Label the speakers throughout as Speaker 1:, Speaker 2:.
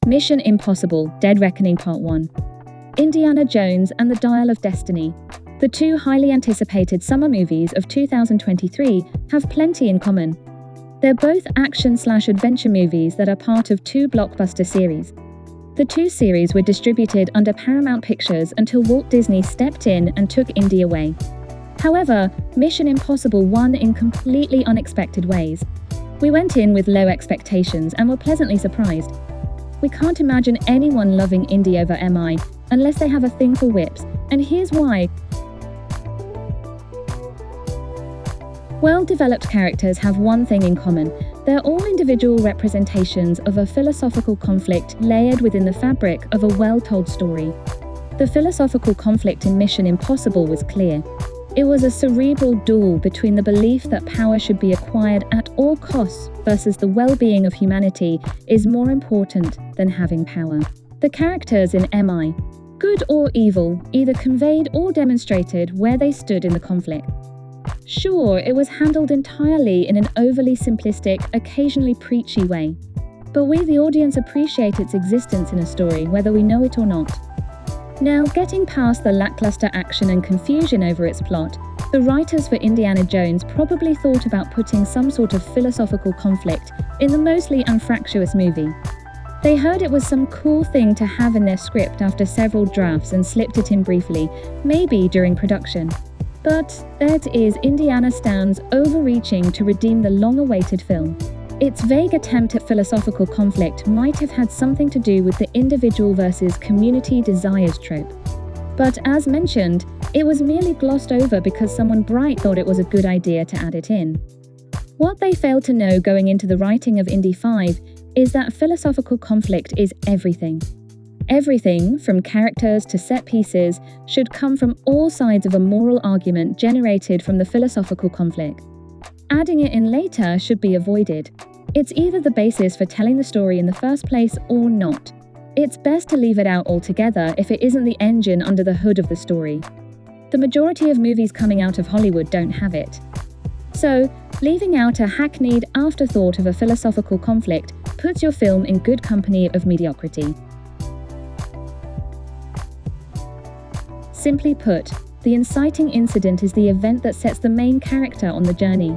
Speaker 1: Mission Impossible: Dead Reckoning Part 1. Indiana Jones and the Dial of Destiny. The two highly anticipated summer movies of 2023 have plenty in common. They're both action/adventure movies that are part of two blockbuster series. The two series were distributed under Paramount Pictures until Walt Disney stepped in and took Indy away. However, Mission Impossible won in completely unexpected ways. We went in with low expectations and were pleasantly surprised. We can't imagine anyone loving Indy over MI unless they have a thing for whips, and here's why. Well-developed characters have one thing in common. They're all individual representations of a philosophical conflict layered within the fabric of a well-told story. The philosophical conflict in Mission Impossible was clear. It was a cerebral duel between the belief that power should be acquired at all costs versus the well-being of humanity is more important than having power. The characters in MI, good or evil, either conveyed or demonstrated where they stood in the conflict. Sure, it was handled entirely in an overly simplistic, occasionally preachy way. But we, the audience, appreciate its existence in a story, whether we know it or not. Now, getting past the lackluster action and confusion over its plot, the writers for Indiana Jones probably thought about putting some sort of philosophical conflict in the mostly unfractious movie. They heard it was some cool thing to have in their script after several drafts and slipped it in briefly, maybe during production. But there it is, Indiana stands overreaching to redeem the long-awaited film. Its vague attempt at philosophical conflict might have had something to do with the individual versus community desires trope. But as mentioned, it was merely glossed over because someone bright thought it was a good idea to add it in. What they failed to know going into the writing of Indy 5 is that philosophical conflict is everything. Everything, from characters to set pieces, should come from all sides of a moral argument generated from the philosophical conflict. Adding it in later should be avoided. It's either the basis for telling the story in the first place or not. It's best to leave it out altogether if it isn't the engine under the hood of the story. The majority of movies coming out of Hollywood don't have it. So, leaving out a hackneyed afterthought of a philosophical conflict puts your film in good company of mediocrity. Simply put, the inciting incident is the event that sets the main character on the journey.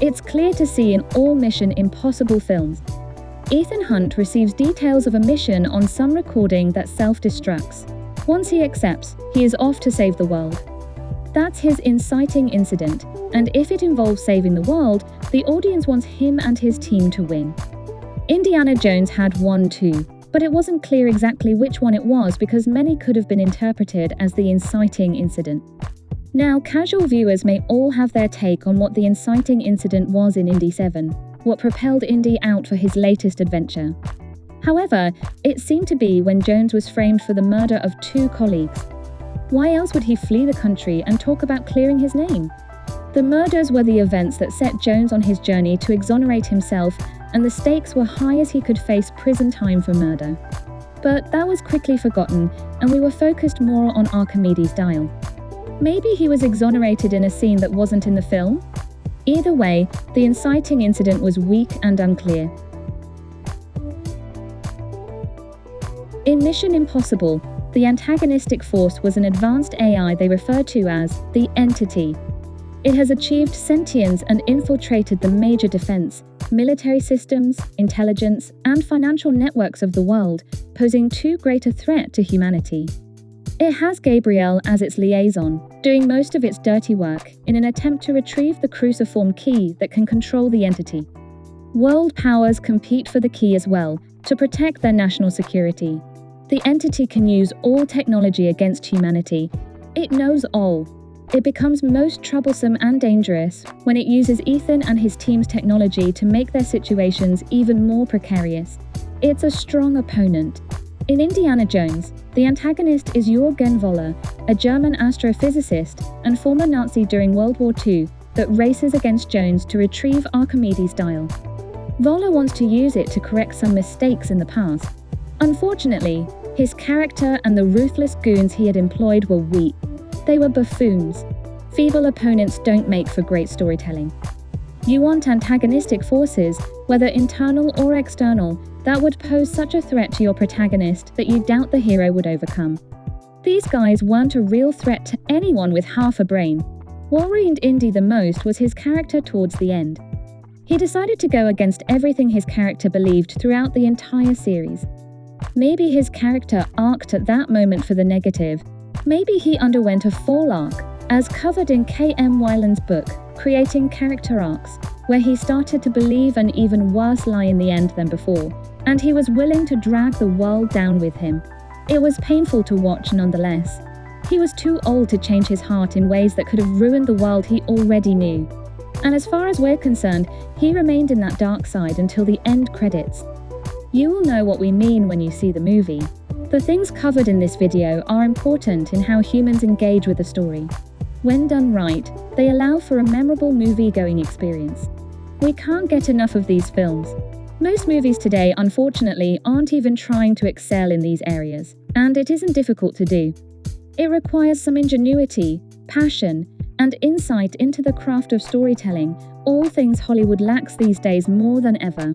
Speaker 1: It's clear to see in all Mission Impossible films. Ethan Hunt receives details of a mission on some recording that self-destructs. Once he accepts, he is off to save the world. That's his inciting incident, and if it involves saving the world, the audience wants him and his team to win. Indiana Jones had one too, but it wasn't clear exactly which one it was because many could have been interpreted as the inciting incident. Now, casual viewers may all have their take on what the inciting incident was in Indy 7, what propelled Indy out for his latest adventure. However, it seemed to be when Jones was framed for the murder of two colleagues. Why else would he flee the country and talk about clearing his name? The murders were the events that set Jones on his journey to exonerate himself, and the stakes were high as he could face prison time for murder. But that was quickly forgotten, and we were focused more on Archimedes' dial. Maybe he was exonerated in a scene that wasn't in the film? Either way, the inciting incident was weak and unclear. In Mission Impossible, the antagonistic force was an advanced AI they referred to as the Entity. It has achieved sentience and infiltrated the major defense, military systems, intelligence, and financial networks of the world, posing too great a threat to humanity. It has Gabriel as its liaison, doing most of its dirty work in an attempt to retrieve the cruciform key that can control the entity. World powers compete for the key as well, to protect their national security. The entity can use all technology against humanity. It knows all. It becomes most troublesome and dangerous when it uses Ethan and his team's technology to make their situations even more precarious. It's a strong opponent. In Indiana Jones, the antagonist is Jürgen Voller, a German astrophysicist and former Nazi during World War II that races against Jones to retrieve Archimedes' dial. Voller wants to use it to correct some mistakes in the past. Unfortunately, his character and the ruthless goons he had employed were weak. They were buffoons. Feeble opponents don't make for great storytelling. You want antagonistic forces, whether internal or external, that would pose such a threat to your protagonist that you doubt the hero would overcome. These guys weren't a real threat to anyone with half a brain. What worried Indy the most was his character towards the end. He decided to go against everything his character believed throughout the entire series. Maybe his character arced at that moment for the negative. Maybe he underwent a fall arc, as covered in K.M. Weiland's book, Creating Character Arcs, where he started to believe an even worse lie in the end than before, and he was willing to drag the world down with him. It was painful to watch nonetheless. He was too old to change his heart in ways that could have ruined the world he already knew. And as far as we're concerned, he remained in that dark side until the end credits. You will know what we mean when you see the movie. The things covered in this video are important in how humans engage with the story. When done right, they allow for a memorable movie-going experience. We can't get enough of these films. Most movies today, unfortunately, aren't even trying to excel in these areas, and it isn't difficult to do. It requires some ingenuity, passion, and insight into the craft of storytelling, all things Hollywood lacks these days more than ever.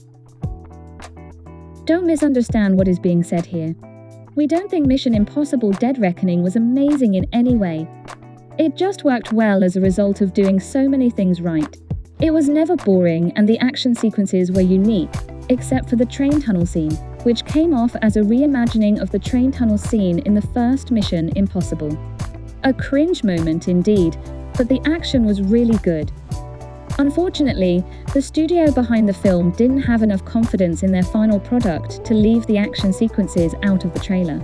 Speaker 1: Don't misunderstand what is being said here. We don't think Mission Impossible: Dead Reckoning was amazing in any way. It just worked well as a result of doing so many things right. It was never boring, and the action sequences were unique, except for the train tunnel scene, which came off as a reimagining of the train tunnel scene in the first Mission Impossible. A cringe moment indeed, but the action was really good. Unfortunately, the studio behind the film didn't have enough confidence in their final product to leave the action sequences out of the trailer.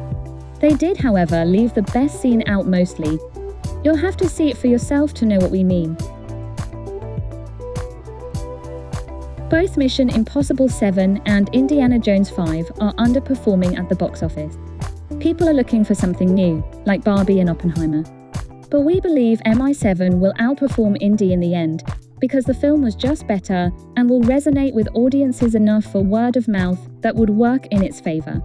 Speaker 1: They did, however, leave the best scene out mostly. You'll have to see it for yourself to know what we mean. Both Mission Impossible 7 and Indiana Jones 5 are underperforming at the box office. People are looking for something new, like Barbie and Oppenheimer. But we believe MI7 will outperform Indy in the end, because the film was just better and will resonate with audiences enough for word of mouth that would work in its favor.